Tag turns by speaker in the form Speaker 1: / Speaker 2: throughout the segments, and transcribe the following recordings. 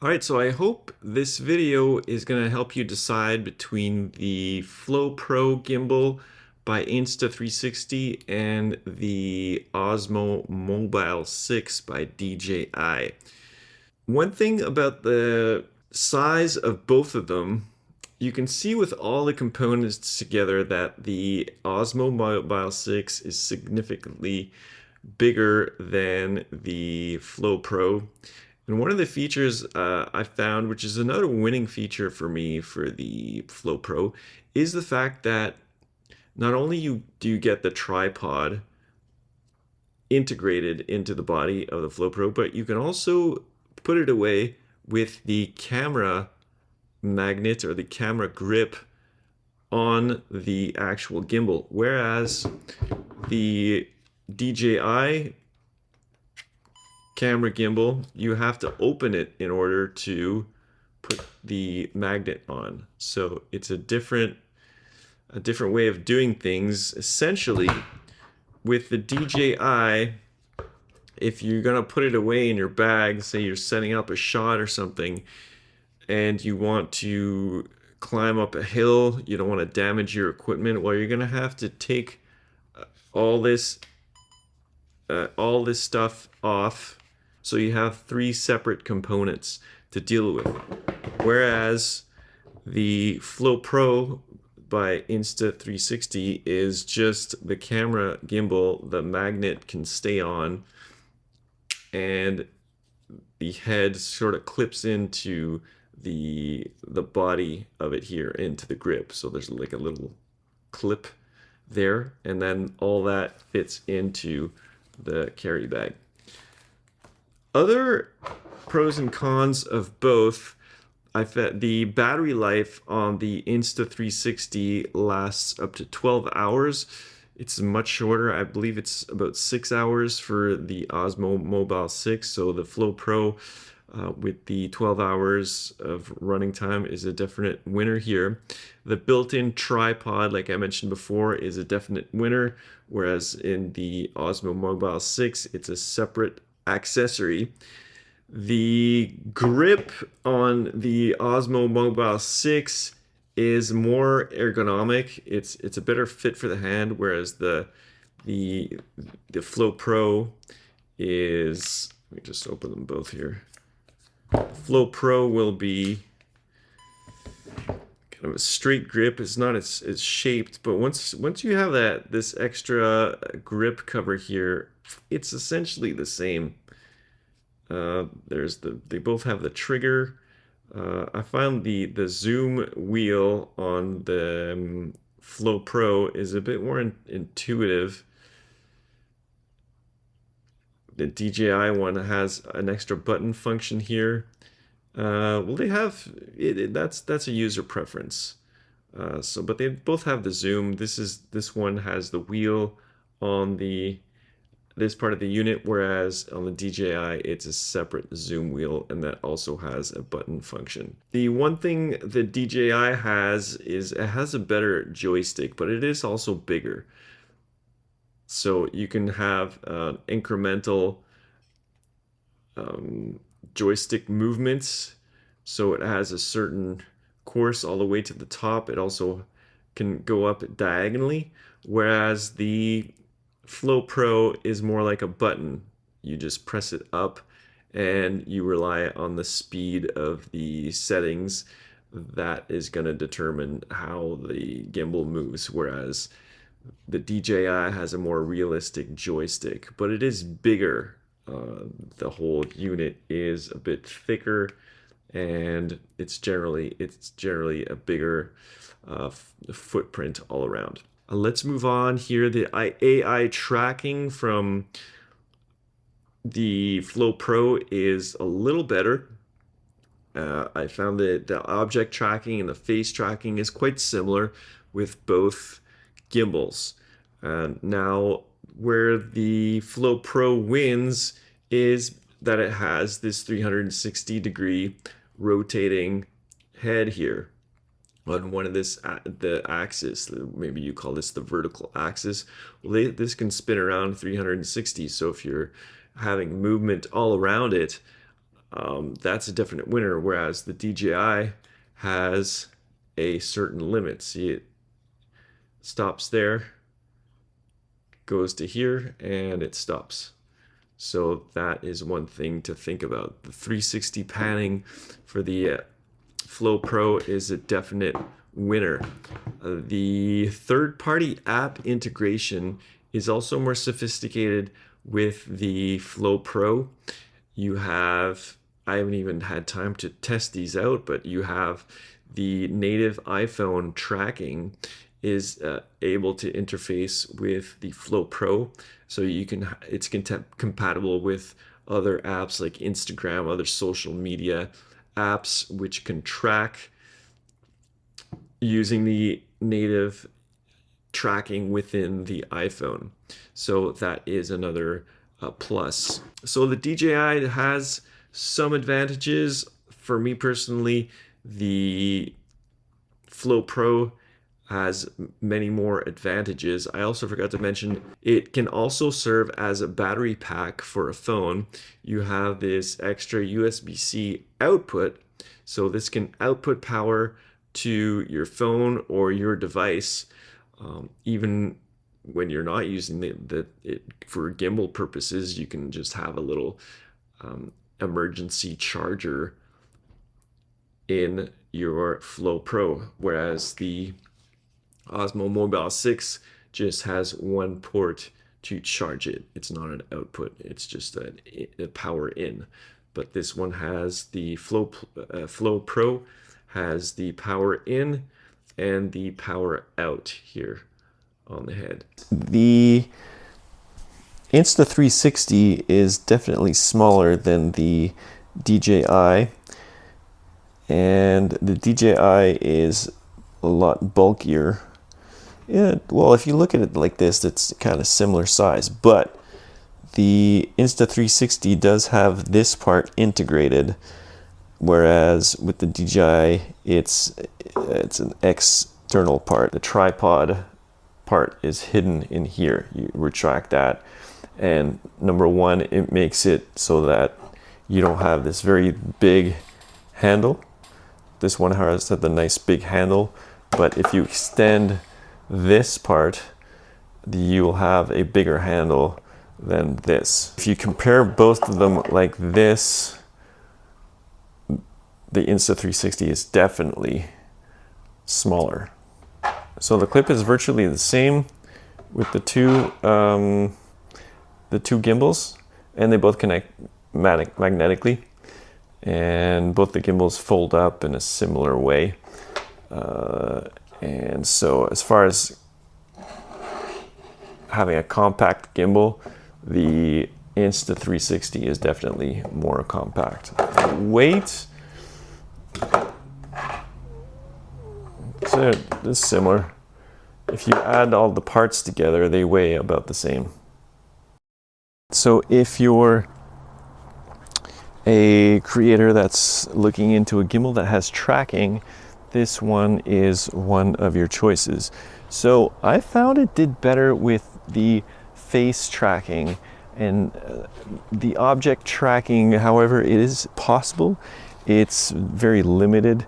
Speaker 1: Alright, so I hope this video is going to help you decide between the Flow Pro gimbal by Insta360 and the Osmo Mobile 6 by DJI. One thing about the size of both of them, you can see with all the components together that the Osmo Mobile 6 is significantly bigger than the Flow Pro. And one of the features I found, which is another winning feature for me for the Flow Pro, is the fact that not only do you get the tripod integrated into the body of the Flow Pro, but you can also put it away with the camera magnet or the camera grip on the actual gimbal. Whereas the DJI camera gimbal, you have to open it in order to put the magnet on. So it's a different way of doing things. Essentially, with the DJI, if you're gonna put it away in your bag, say you're setting up a shot or something, and you want to climb up a hill, you don't want to damage your equipment, well, you're gonna have to take all this stuff off. So you have three separate components to deal with. Whereas the Flow Pro by Insta360 is just the camera gimbal, the magnet can stay on, and the head sort of clips into the body of it here, into the grip. So there's like a little clip there, and then all that fits into the carry bag. Other pros and cons of both, I found the battery life on the Insta360 lasts up to 12 hours. It's much shorter. I believe it's about 6 hours for the Osmo Mobile 6. So the Flow Pro with the 12 hours of running time is a definite winner here. The built-in tripod, like I mentioned before, is a definite winner, whereas in the Osmo Mobile 6, it's a separate accessory. The grip on the Osmo Mobile 6 is more ergonomic. It's a better fit for the hand, whereas the Flow Pro is, let me just open them both here. Flow Pro will be kind of a straight grip. It's not as shaped, but once you have this extra grip cover here, it's essentially the same. They both have the trigger. I found the zoom wheel on the Flow Pro is a bit more intuitive. The DJI one has an extra button function here. Well, they have it. That's a user preference. But they both have the zoom. This one has the wheel on this part of the unit, whereas on the DJI it's a separate zoom wheel, and that also has a button function. The one thing the DJI has is it has a better joystick, but it is also bigger. So you can have incremental joystick movements. So it has a certain course all the way to the top. It also can go up diagonally, whereas the Flow Pro is more like a button. You just press it up and you rely on the speed of the settings. That is going to determine how the gimbal moves, whereas the DJI has a more realistic joystick, but it is bigger. The whole unit is a bit thicker, and it's generally a bigger footprint all around. Let's move on here. The AI tracking from the Flow Pro is a little better. I found that the object tracking and the face tracking is quite similar with both gimbals. Now, where the Flow Pro wins is that it has this 360-degree rotating head here on one of the axis. Maybe you call this the vertical axis. Well, this can spin around 360. So if you're having movement all around it, That's a definite winner, whereas the DJI has a certain limit. See, it stops there, goes to here, and it stops. So that is one thing to think about. The 360 panning for the Flow Pro is a definite winner. The third-party app integration is also more sophisticated with the Flow Pro. You have, I haven't even had time to test these out, but you have the native iPhone tracking is able to interface with the Flow Pro, so you can, it's compatible with other apps like Instagram, other social media apps, which can track using the native tracking within the iPhone. So that is another plus. So the DJI has some advantages. For me personally, the Flow Pro has many more advantages. I also forgot to mention it can also serve as a battery pack for a phone. You have this extra USB-C output, so this can output power to your phone or your device, even when you're not using it for gimbal purposes. You can just have a little emergency charger in your Flow Pro, whereas the Osmo Mobile 6 just has one port to charge it. It's not an output, it's just a power in. But this one has the Flow Pro has the power in and the power out here on the head. The Insta360 is definitely smaller than the DJI, and the DJI is a lot bulkier. Yeah, well, if you look at it like this, it's kind of similar size, but the Insta360 does have this part integrated, whereas with the DJI, it's an external part. The tripod part is hidden in here. You retract that, and number one, it makes it so that you don't have this very big handle. This one has the nice big handle, but if you extend this part, you'll have a bigger handle than this. If you compare both of them like this, the Insta360 is definitely smaller. So the clip is virtually the same with the two gimbals, and they both connect magnetically, and both the gimbals fold up in a similar way. And so as far as having a compact gimbal, the Insta360 is definitely more compact. Weight, so it's similar. If you add all the parts together, they weigh about the same. So if you're a creator that's looking into a gimbal that has tracking, this one is one of your choices. So I found it did better with the face tracking and the object tracking. However, it is possible. It's very limited,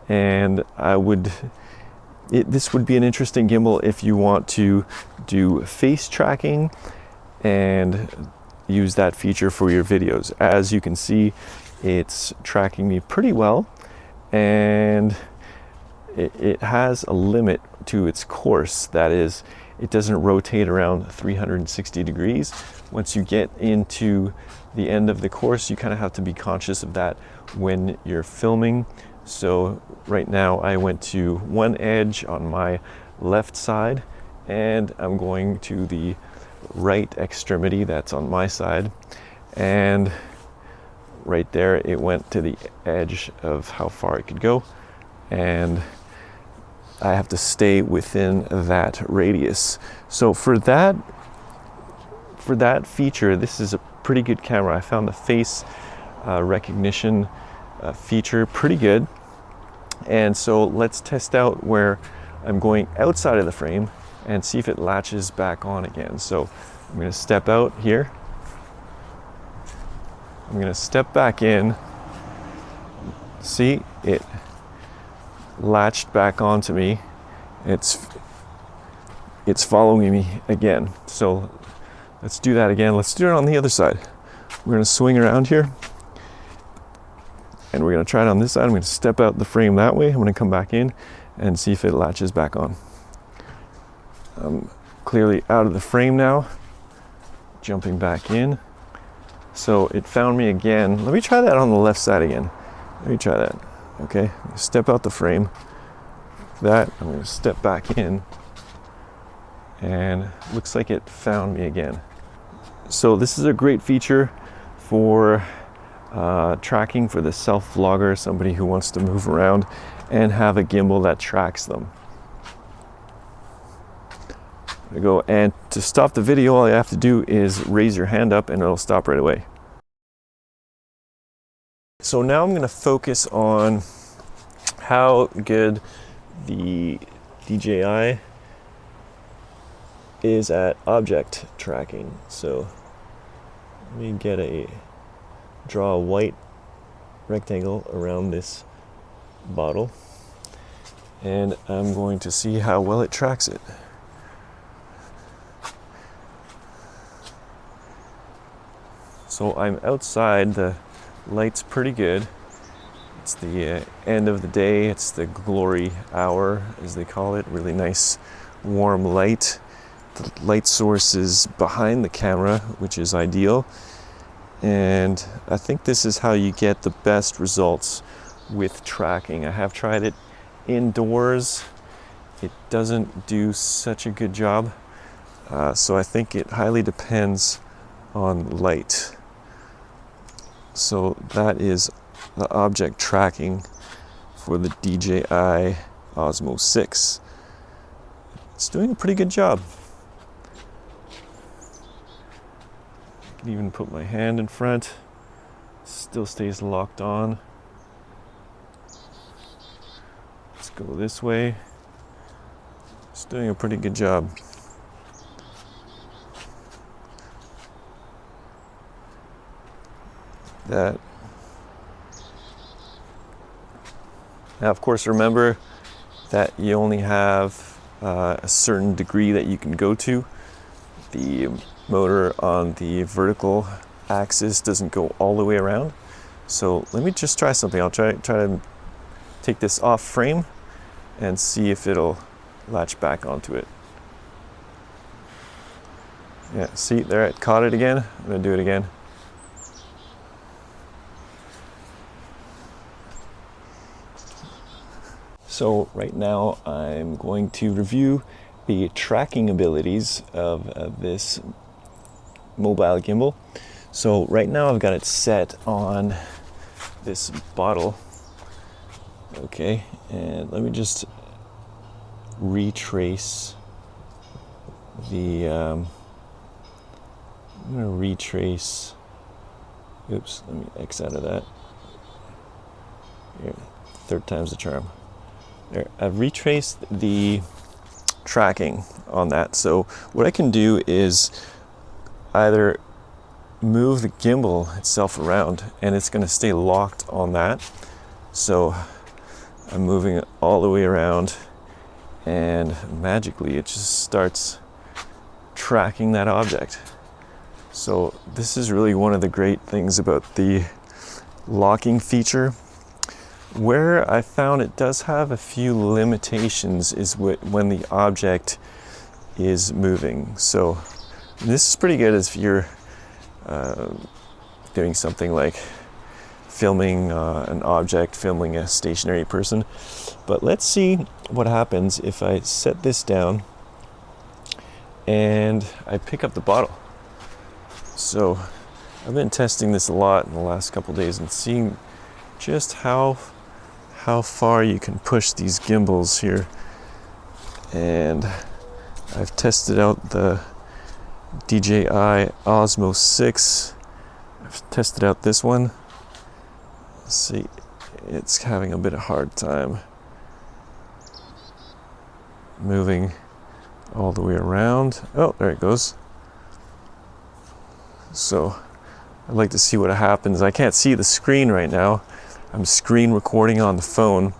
Speaker 1: and this would be an interesting gimbal if you want to do face tracking and use that feature for your videos. As you can see, it's tracking me pretty well, and it has a limit to its course. That is, it doesn't rotate around 360 degrees. Once you get into the end of the course, you kind of have to be conscious of that when you're filming. So right now I went to one edge on my left side, and I'm going to the right extremity that's on my side, and right there it went to the edge of how far it could go, and I have to stay within that radius. So for that feature, this is a pretty good camera. I found the face recognition feature pretty good. And so let's test out where I'm going outside of the frame and see if it latches back on again. So I'm going to step out here, I'm gonna step back in. See, it latched back onto me. It's following me again. So let's do that again. Let's do it on the other side. We're gonna swing around here and we're gonna try it on this side. I'm gonna step out the frame that way. I'm gonna come back in and see if it latches back on. I'm clearly out of the frame now, jumping back in. So it found me again. Let me try that on the left side again. Let me try that. Okay, step out the frame. That, I'm gonna step back in, and looks like it found me again. So this is a great feature for tracking for the self-vlogger, somebody who wants to move around and have a gimbal that tracks them. There we go. And to stop the video, all you have to do is raise your hand up and it'll stop right away. So now I'm going to focus on how good the DJI is at object tracking. So let me draw a white rectangle around this bottle, and I'm going to see how well it tracks it. So I'm outside, the light's pretty good. It's the end of the day, it's the glory hour as they call it, really nice warm light. The light source is behind the camera, which is ideal. And I think this is how you get the best results with tracking. I have tried it indoors. It doesn't do such a good job. So I think it highly depends on light. So that is the object tracking for the DJI Osmo 6. It's doing a pretty good job. I can even put my hand in front. Still stays locked on. Let's go this way. It's doing a pretty good job. That. Now, of course, remember that you only have a certain degree that you can go to. The motor on the vertical axis doesn't go all the way around. So let me just try something. I'll try to take this off frame and see if it'll latch back onto it. Yeah, see there, it caught it again. I'm gonna do it again. So right now I'm going to review the tracking abilities of this mobile gimbal. So right now I've got it set on this bottle. Okay, and let me just retrace the, I'm gonna retrace, oops, let me X out of that. Here, third time's the charm. There, I've retraced the tracking on that. So what I can do is either move the gimbal itself around and it's going to stay locked on that. So I'm moving it all the way around and magically it just starts tracking that object. So this is really one of the great things about the locking feature. Where I found it does have a few limitations is when the object is moving. So this is pretty good if you're doing something like filming an object, filming a stationary person. But let's see what happens if I set this down and I pick up the bottle. So I've been testing this a lot in the last couple days and seeing just how far you can push these gimbals here. And I've tested out the DJI Osmo 6. I've tested out this one. Let's see, it's having a bit of hard time moving all the way around. Oh, there it goes. So I'd like to see what happens. I can't see the screen right now. I'm screen recording on the phone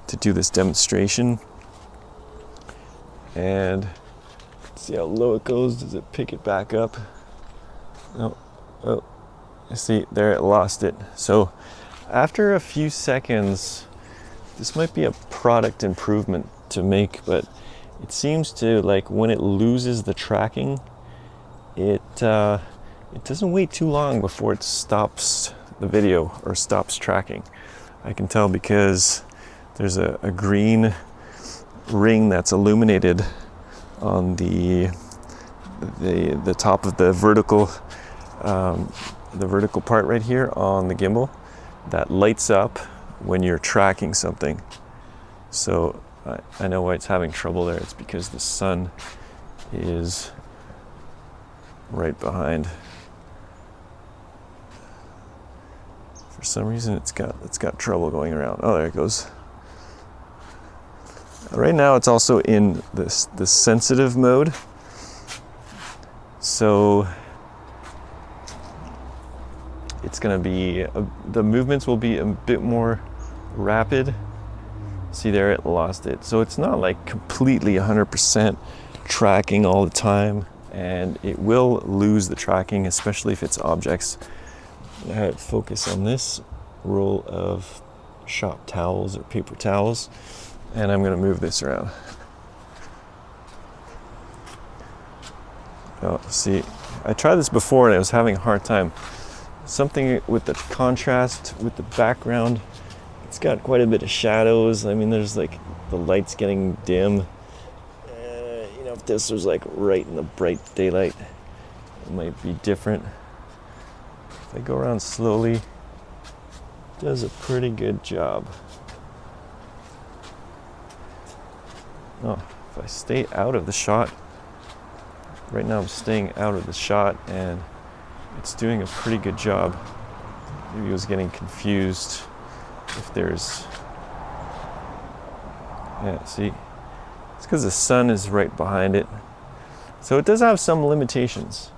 Speaker 1: to do this demonstration. And see how low it goes. Does it pick it back up? No. Oh, see, there it lost it. So after a few seconds, this might be a product improvement to make, but it seems to, like, when it loses the tracking, it doesn't wait too long before it stops the video or stops tracking. I can tell because there's a green ring that's illuminated on the top of the vertical part right here on the gimbal that lights up when you're tracking something. So I know why it's having trouble there. It's because the sun is right behind. For some reason it's got trouble going around. Oh, there it goes. Right now it's also in this sensitive mode. So it's going to be, the movements will be a bit more rapid. See there, it lost it. So it's not like completely 100% tracking all the time, and it will lose the tracking, especially if it's objects. I had it focus on this roll of shop towels or paper towels, and I'm going to move this around. Oh, see, I tried this before and I was having a hard time. Something with the contrast with the background. It's got quite a bit of shadows. I mean, there's like the light's getting dim. You know, if this was like right in the bright daylight, it might be different. If I go around slowly, it does a pretty good job. Oh, if I stay out of the shot, right now I'm staying out of the shot and it's doing a pretty good job. Maybe I was getting confused if there's, yeah, see, it's because the sun is right behind it. So it does have some limitations.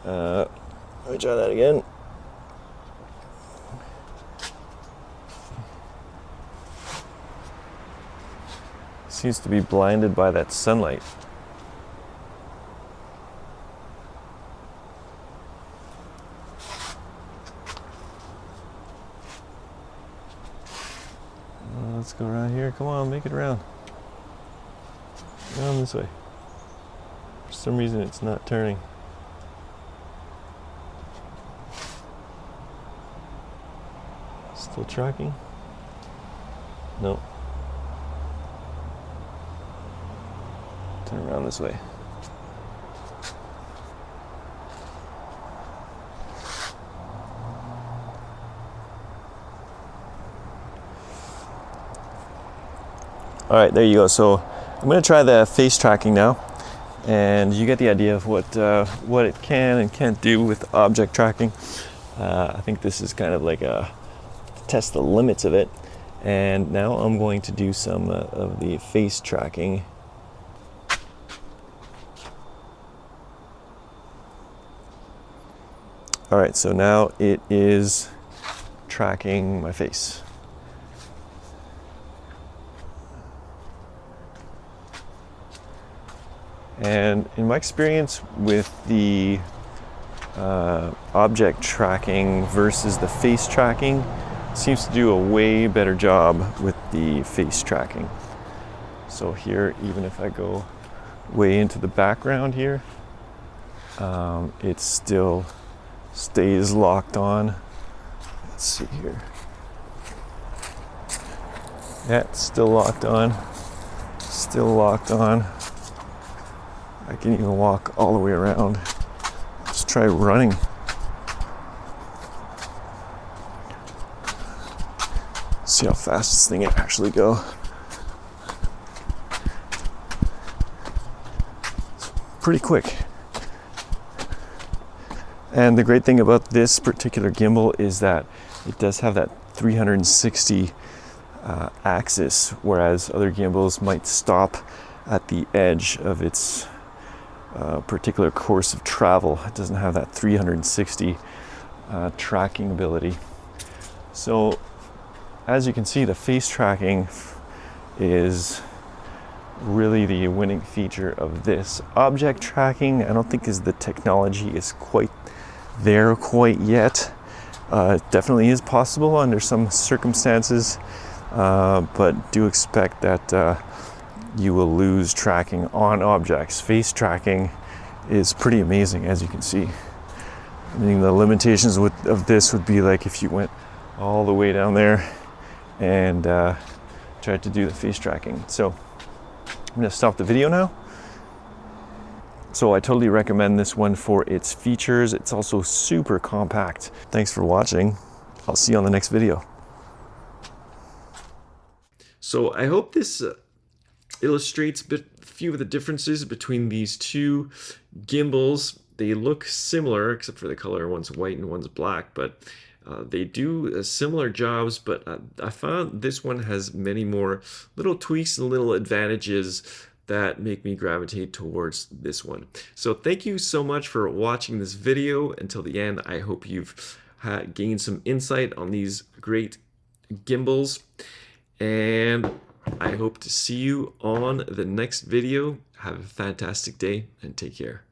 Speaker 1: Let me try that again. Seems to be blinded by that sunlight. Let's go around here. Come on, make it around. Around this way. For some reason it's not turning. Still tracking? No. Turn around this way. All right, there you go. So I'm going to try the face tracking now, and you get the idea of what it can and can't do with object tracking. I think this is kind of like a test the limits of it. And now I'm going to do some of the face tracking. All right, so now it is tracking my face. And in my experience with the object tracking versus the face tracking, seems to do a way better job with the face tracking. So here, even if I go way into the background here, it still stays locked on. Let's see here. Yeah, it's still locked on. Still locked on. I can even walk all the way around. Let's try running. See how fast this thing can actually go. It's pretty quick. And the great thing about this particular gimbal is that it does have that 360 axis, whereas other gimbals might stop at the edge of its particular course of travel. It doesn't have that 360 tracking ability. So as you can see, the face tracking is really the winning feature of this. Object tracking, I don't think the technology is quite there quite yet. It definitely is possible under some circumstances, but do expect that you will lose tracking on objects. Face tracking is pretty amazing, as you can see. I mean, the limitations of this would be like if you went all the way down there and tried to do the face tracking. So I'm going to stop the video now. So I totally recommend this one for its features. It's also super compact. Thanks for watching. I'll see you on the next video. So I hope this illustrates a few of the differences between these two gimbals. They look similar, except for the color. One's white and one's black, but they do similar jobs, but I found this one has many more little tweaks and little advantages that make me gravitate towards this one. So thank you so much for watching this video until the end. I hope you've gained some insight on these great gimbals, and I hope to see you on the next video. Have a fantastic day and take care.